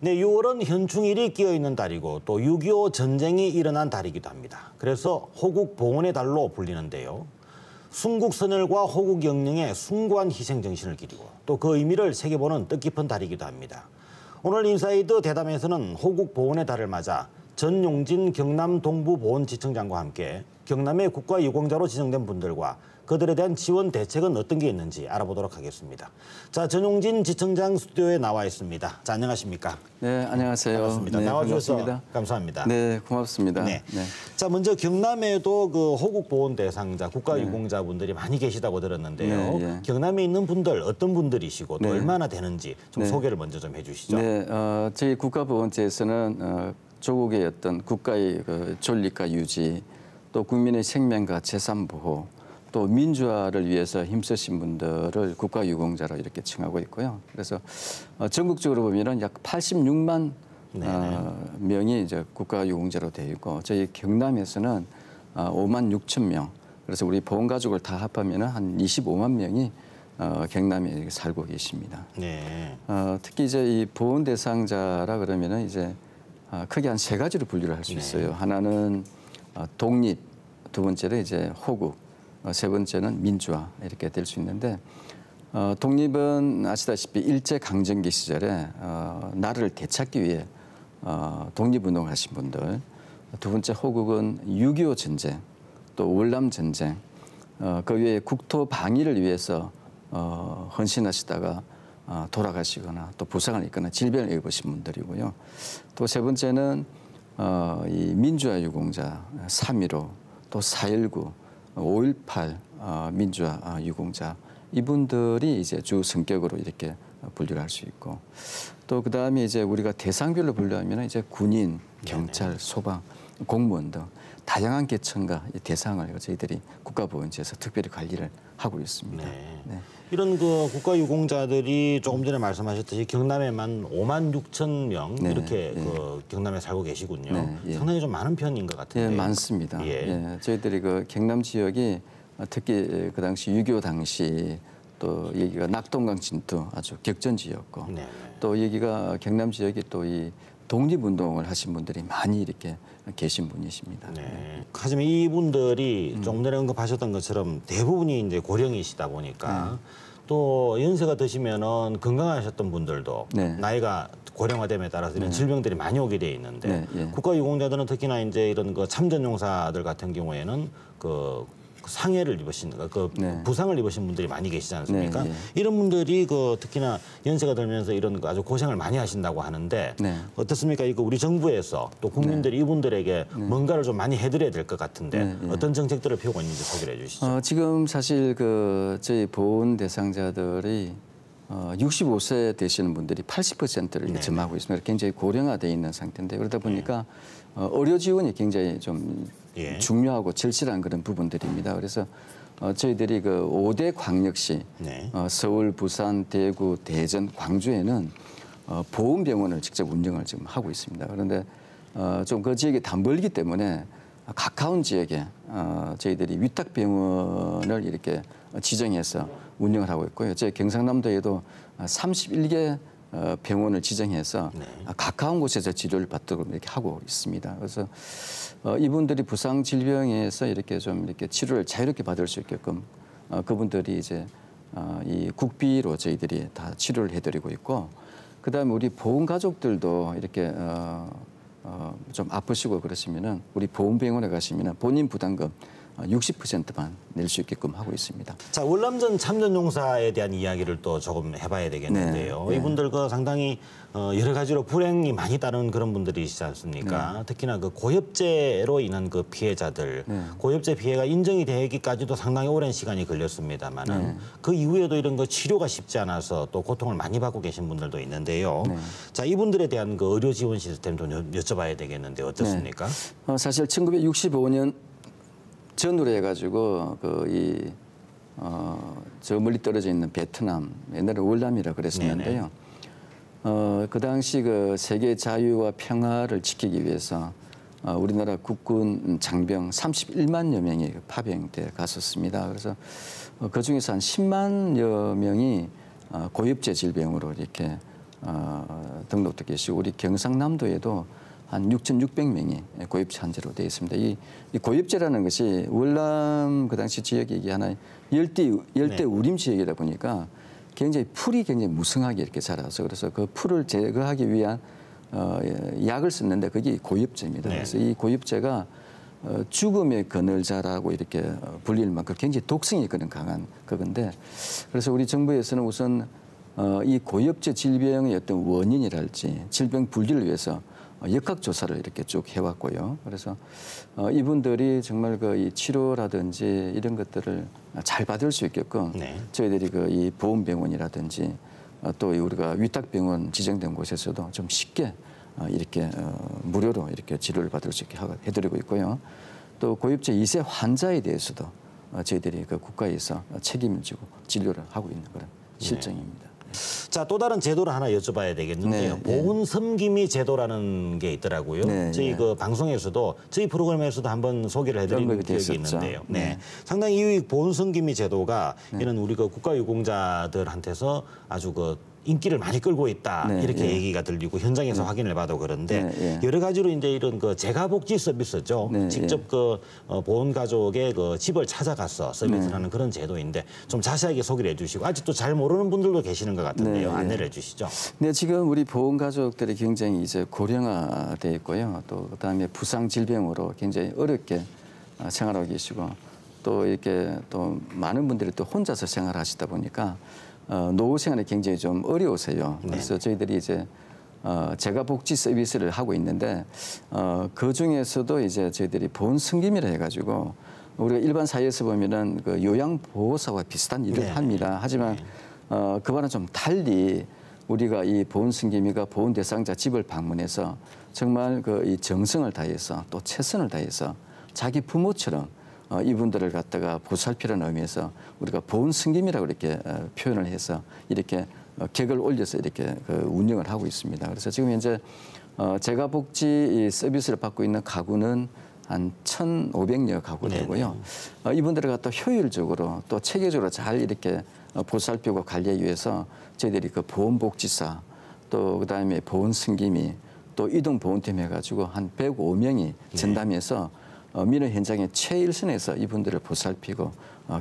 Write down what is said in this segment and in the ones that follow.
네, 6월은 현충일이 끼어있는 달이고 또 6.25 전쟁이 일어난 달이기도 합니다. 그래서 호국 봉헌의 달로 불리는데요. 순국선열과 호국 영령의 숭고한 희생 정신을 기리고 또 그 의미를 새겨보는 뜻깊은 달이기도 합니다. 오늘 인사이드 대담에서는 호국 봉헌의 달을 맞아 전용진 경남 동부보훈지청장과 함께 경남의 국가유공자로 지정된 분들과 그들에 대한 지원 대책은 어떤 게 있는지 알아보도록 하겠습니다. 자, 전용진 지청장 스튜디오에 나와 있습니다. 자, 안녕하십니까? 네, 안녕하세요. 반갑습니다. 네, 나와주셔서 반갑습니다. 감사합니다. 네, 고맙습니다. 네. 네. 자, 먼저 경남에도 그 호국 보훈 대상자, 국가유공자분들이 많이 계시다고 들었는데요. 네, 예. 경남에 있는 분들 어떤 분들이시고 또 네. 얼마나 되는지 좀 네. 소개를 먼저 좀 해주시죠. 네, 저희 국가보훈제에서는 조국의 어떤 국가의 그 존립과 유지, 또 국민의 생명과 재산 보호, 또 민주화를 위해서 힘쓰신 분들을 국가유공자로 이렇게 칭하고 있고요. 그래서 전국적으로 보면은 약 86만 명이 이제 국가유공자로 되어 있고, 저희 경남에서는 5만 6천 명. 그래서 우리 보훈 가족을 다 합하면은 한 25만 명이 경남에 살고 계십니다. 네. 특히 이제 이 보훈 대상자라 그러면은 이제 크게 한 세 가지로 분류를 할 수 있어요. 하나는 독립, 두 번째는 이제 호국, 세 번째는 민주화 이렇게 될 수 있는데, 독립은 아시다시피 일제 강점기 시절에 나라를 되찾기 위해 독립운동을 하신 분들, 두 번째 호국은 6.25 전쟁, 또 월남 전쟁, 그 외에 국토 방위를 위해서 헌신하시다가 돌아가시거나 또 부상을 입거나 질병을 입으신 분들이고요. 또 세 번째는 이 민주화 유공자 3.15, 또 4.19, 5.18 민주화 유공자, 이분들이 이제 주 성격으로 이렇게 분류를 할 수 있고, 또 그 다음에 이제 우리가 대상별로 분류하면 이제 군인, 경찰, 소방, 공무원 등 다양한 계층과 대상을 저희들이 국가보훈제에서 특별히 관리를 하고 있습니다. 네. 네. 이런 그 국가유공자들이 조금 전에 말씀하셨듯이 경남에만 5만 6천 명 네, 이렇게 예. 그 경남에 살고 계시군요. 네, 예. 상당히 좀 많은 편인 것 같은데. 예, 많습니다. 예. 예, 저희들이 그 경남 지역이 특히 그 당시 6.25 당시 또 여기가 낙동강 진투 아주 격전지였고, 네. 또 여기가 경남 지역이 또 이 독립운동을 하신 분들이 많이 이렇게 계신 분이십니다. 네. 하지만 이분들이 조금 전에 언급하셨던 것처럼 대부분이 이제 고령이시다 보니까 또 연세가 드시면은 건강하셨던 분들도 네. 나이가 고령화됨에 따라서 이런 질병들이 많이 오게 돼 있는데 네, 예. 국가유공자들은 특히나 이제 이런 그 참전용사들 같은 경우에는 그 상해를 입으신 그 네. 부상을 입으신 분들이 많이 계시지 않습니까? 네, 예. 이런 분들이 그 특히나 연세가 들면서 이런 그 아주 고생을 많이 하신다고 하는데 네. 어떻습니까? 이거 우리 정부에서 또 국민들이 이분들에게 뭔가를 좀 많이 해드려야 될 것 같은데 어떤 정책들을 펴고 있는지 소개를 해주시죠. 지금 사실 그 저희 보훈 대상자들이 65세 되시는 분들이 80%를 점하고 있습니다. 굉장히 고령화되어 있는 상태인데, 그러다 보니까 의료 지원이 굉장히 좀 예. 중요하고 절실한 그런 부분들입니다. 그래서 저희들이 그 5대 광역시 네. 서울, 부산, 대구, 대전, 광주에는 보훈병원을 직접 운영을 지금 하고 있습니다. 그런데 좀 그 지역이 다 멀기 때문에 가까운 지역에 저희들이 위탁병원을 이렇게 지정해서 운영을 하고 있고요. 저희 경상남도에도 31개 병원을 지정해서 가까운 곳에서 치료를 받도록 이렇게 하고 있습니다. 그래서 이분들이 부상 질병에서 이렇게 좀 이렇게 치료를 자유롭게 받을 수 있게끔 그분들이 이제 이 국비로 저희들이 다 치료를 해드리고 있고, 그다음에 우리 보훈 가족들도 이렇게 좀 아프시고 그러시면은 우리 보훈병원에 가시면은 본인 부담금 60%만 낼 수 있게끔 하고 있습니다. 자, 월남전 참전용사에 대한 이야기를 또 조금 해봐야 되겠는데요. 네. 이분들 그 상당히 여러 가지로 불행이 많이 따르는 그런 분들이시지 않습니까? 특히나 그 고엽제로 인한 그 피해자들, 고엽제 피해가 인정이 되기까지도 상당히 오랜 시간이 걸렸습니다만은 그 이후에도 이런 거 치료가 쉽지 않아서 또 고통을 많이 받고 계신 분들도 있는데요. 자, 이분들에 대한 그 의료 지원 시스템 좀 여쭤봐야 되겠는데 어떻습니까? 사실 1965년 전후로 해가지고 저 멀리 떨어져 있는 베트남, 옛날에 월남이라 그랬었는데요. 그 당시 그 세계 자유와 평화를 지키기 위해서 우리나라 국군 장병 31만여 명이 파병돼 갔었습니다. 그래서 그 중에서 한 10만여 명이 고엽제 질병으로 이렇게 등록도 계시고 우리 경상남도에도 한 6,600명이 고엽제 환자로 되어 있습니다. 이 고엽제라는 것이 월남 그 당시 지역이 하나의 열대 우림 지역이다 보니까 굉장히 풀이 굉장히 무성하게 이렇게 자라서 그래서 그 풀을 제거하기 위한 약을 쓰는데 그게 고엽제입니다. 네. 그래서 이 고엽제가 죽음의 그늘자라고 이렇게 불릴 만큼 굉장히 독성이 그런 강한 그건데 그래서 우리 정부에서는 우선 이 고엽제 질병의 어떤 원인이랄지 질병 분리를 위해서 역학조사를 이렇게 쭉 해왔고요. 그래서 이분들이 정말 그 이 치료라든지 이런 것들을 잘 받을 수 있게끔 네. 저희들이 그 이 보험병원이라든지 또 우리가 위탁병원 지정된 곳에서도 좀 쉽게 이렇게 무료로 이렇게 치료를 받을 수 있게 해드리고 있고요. 또 고엽제 2세 환자에 대해서도 저희들이 그 국가에서 책임을 지고 진료를 하고 있는 그런 실정입니다. 자, 또 다른 제도를 하나 여쭤봐야 되겠는데요. 네, 보훈 섬김이 제도라는 게 있더라고요. 네, 저희 네. 그 방송에서도 저희 프로그램에서도 한번 소개를 해드린 언급이 기억이 됐었죠. 있는데요. 네. 네. 상당히 이 보훈 섬김이 제도가 이런 우리 그 국가유공자들한테서 아주 그 인기를 많이 끌고 있다 네, 이렇게 예. 얘기가 들리고 현장에서 확인을 받아 그런데 네, 예. 여러 가지로 이제 이런 그 재가복지 서비스죠. 네, 직접 그 보훈 가족의 그 집을 찾아가서 서비스를 하는 그런 제도인데 좀 자세하게 소개를 해주시고 아직도 잘 모르는 분들도 계시는 것 같은데요. 네, 예. 안내를 해주시죠. 네, 지금 우리 보훈 가족들이 굉장히 이제 고령화돼 있고요. 또 그다음에 부상 질병으로 굉장히 어렵게 생활하고 계시고 또 이렇게 또 많은 분들이 또 혼자서 생활하시다 보니까 노후 생활이 굉장히 좀 어려우세요. 그래서 저희들이 이제 재가복지 서비스를 하고 있는데 그 중에서도 이제 저희들이 보훈 승김이라 해가지고 우리가 일반 사회에서 보면은 그 요양보호사와 비슷한 일을 네. 합니다. 하지만 그와는 좀 달리 우리가 이 보훈 승김이가 보훈 대상자 집을 방문해서 정말 그 이 정성을 다해서 또 최선을 다해서 자기 부모처럼 이분들을 갖다가 보살피라는 의미에서 우리가 보훈 승김이라고 이렇게 표현을 해서 이렇게 객을 올려서 이렇게 그 운영을 하고 있습니다. 그래서 지금 현재 재가복지 서비스를 받고 있는 가구는 한 1,500여 가구 되고요. 이분들을 갖다 효율적으로 또 체계적으로 잘 이렇게 보살피고 관리하기 위해서 저희들이 그 보훈복지사 또 그다음에 보훈 승김이 또 이동보훈팀 해가지고 한 105명이 전담해서 민원 현장에 최일선에서 이분들을 보살피고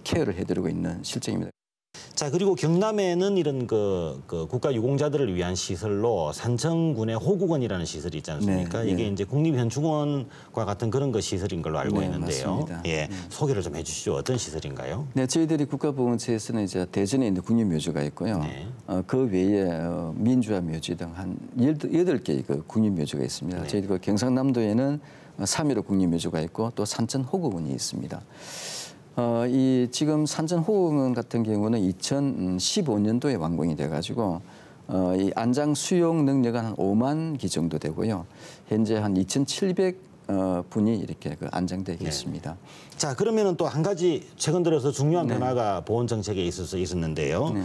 케어를 해드리고 있는 실정입니다. 자, 그리고 경남에는 이런 그 국가유공자들을 위한 시설로 산청군의 호국원이라는 시설이 있지 않습니까? 네, 이게 네. 이제 국립현충원과 같은 그런 그 시설인 걸로 알고 네, 있는데요. 맞습니다. 예, 소개를 좀 해주시죠. 어떤 시설인가요? 네, 저희들이 국가보훈처에서는 이제 대전에 있는 국립묘지가 있고요. 네. 그 외에 민주화 묘지 등 한 8개의 그 국립묘지가 있습니다. 네. 저희들 그 경상남도에는 3.15 국립묘지가 있고 또 산천호국원이 있습니다. 이 지금 산천호국원 같은 경우는 2015년도에 완공이 돼가지고 이 안장 수용 능력은 한 5만 기 정도 되고요. 현재 한 2,700 분이 이렇게 그 안장되어 있습니다. 자, 그러면은 또 한 가지 최근 들어서 중요한 변화가 보훈 정책에 있어서 있었는데요.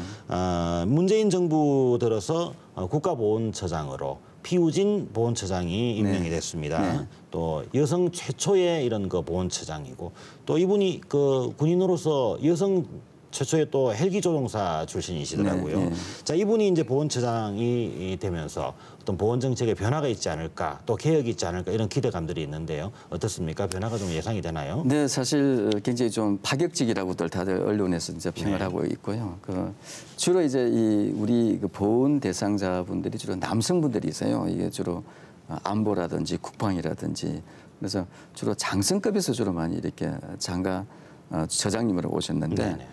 문재인 정부 들어서 국가보훈처장으로 피우진 보훈처장이 임명이 됐습니다. 또 여성 최초의 이런 그 보훈처장이고 또 이분이 그 군인으로서 여성 최초의 또 헬기 조종사 출신이시더라고요. 네, 네. 자, 이분이 이제 보훈처장이 되면서 어떤 보훈 정책에 변화가 있지 않을까, 또 개혁이 있지 않을까 이런 기대감들이 있는데요. 어떻습니까? 변화가 좀 예상이 되나요? 네, 사실 굉장히 좀 파격적이라고들 다들 언론에서 이제 평을 네. 하고 있고요. 주로 이제 우리 그 보훈 대상자분들이 주로 남성분들이세요. 이게 주로 안보라든지 국방이라든지 그래서 주로 장성급에서 주로 많이 이렇게 장가 처장님으로 오셨는데. 네네.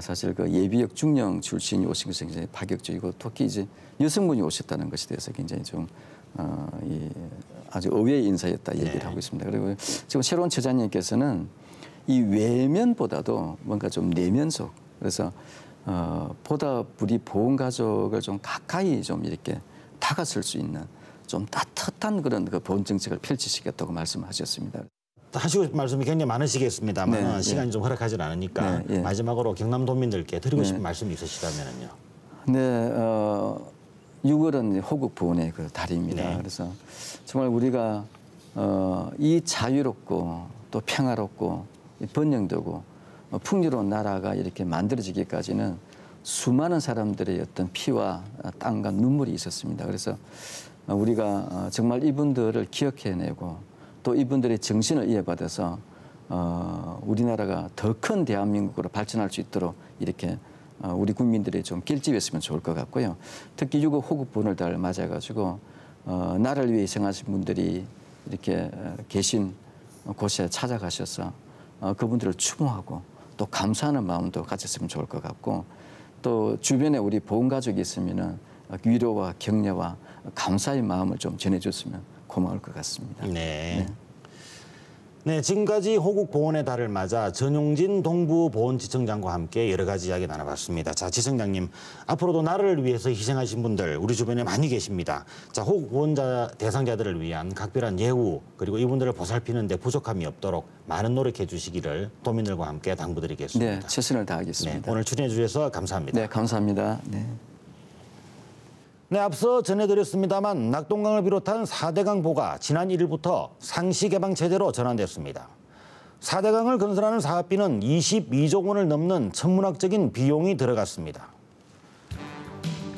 사실 그 예비역 중령 출신이 오신 것이 굉장히 파격적이고 특히 이제 여성분이 오셨다는 것에 대해서 굉장히 좀 아주 의외의 인사였다 얘기를 하고 있습니다. 그리고 지금 새로운 처장님께서는 이 외면보다도 뭔가 좀 내면속 그래서 보다 우리 보훈 가족을 좀 가까이 좀 이렇게 다가설 수 있는 좀 따뜻한 그런 그 보훈 정책을 펼치시겠다고 말씀하셨습니다. 하시고 싶은 말씀이 굉장히 많으시겠습니다만 네, 시간이 좀 허락하지 않으니까 네, 네. 마지막으로 경남도민들께 드리고 싶은 말씀이 있으시다면요. 네, 6월은 호국 보훈의 그 달입니다. 네. 그래서 정말 우리가 이 자유롭고 또 평화롭고 번영되고 풍요로운 나라가 이렇게 만들어지기까지는 수많은 사람들의 어떤 피와 땀과 눈물이 있었습니다. 그래서 우리가 정말 이분들을 기억해내고 또 이분들의 정신을 이어받아서 우리나라가 더 큰 대한민국으로 발전할 수 있도록 이렇게 우리 국민들이 좀 결집했으면 좋을 것 같고요. 특히 6.25 호국보훈을 달 맞아가지고 나라를 위해 희생하신 분들이 이렇게 계신 곳에 찾아가셔서 그분들을 추모하고 또 감사하는 마음도 가졌으면 좋을 것 같고 또 주변에 우리 보훈 가족이 있으면은 위로와 격려와 감사의 마음을 좀 전해줬으면 고마울 것 같습니다. 네. 네, 지금까지 호국 보훈의 달을 맞아 전용진 동부보훈지청장과 함께 여러 가지 이야기 나눠봤습니다. 자, 지청장님, 앞으로도 나라를 위해서 희생하신 분들 우리 주변에 많이 계십니다. 자, 호국 보훈자 대상자들을 위한 각별한 예우 그리고 이분들을 보살피는 데 부족함이 없도록 많은 노력해 주시기를 도민들과 함께 당부드리겠습니다. 네, 최선을 다하겠습니다. 네, 오늘 출연해 주셔서 감사합니다. 네, 감사합니다. 네. 네, 앞서 전해드렸습니다만 낙동강을 비롯한 4대강 보가 지난 1일부터 상시 개방 체제로 전환됐습니다. 4대강을 건설하는 사업비는 22조 원을 넘는 천문학적인 비용이 들어갔습니다.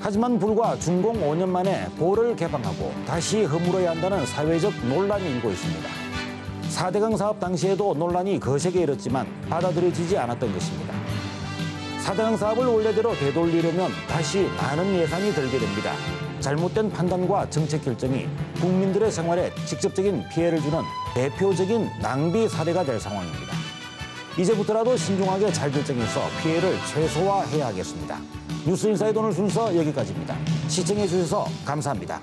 하지만 불과 준공 5년 만에 보를 개방하고 다시 허물어야 한다는 사회적 논란이 일고 있습니다. 4대강 사업 당시에도 논란이 거세게 일었지만 받아들여지지 않았던 것입니다. 4대강 사업을 원래대로 되돌리려면 다시 많은 예산이 들게 됩니다. 잘못된 판단과 정책 결정이 국민들의 생활에 직접적인 피해를 주는 대표적인 낭비 사례가 될 상황입니다. 이제부터라도 신중하게 잘 결정해서 피해를 최소화해야 하겠습니다. 뉴스인사이드 오늘 순서 여기까지입니다. 시청해 주셔서 감사합니다.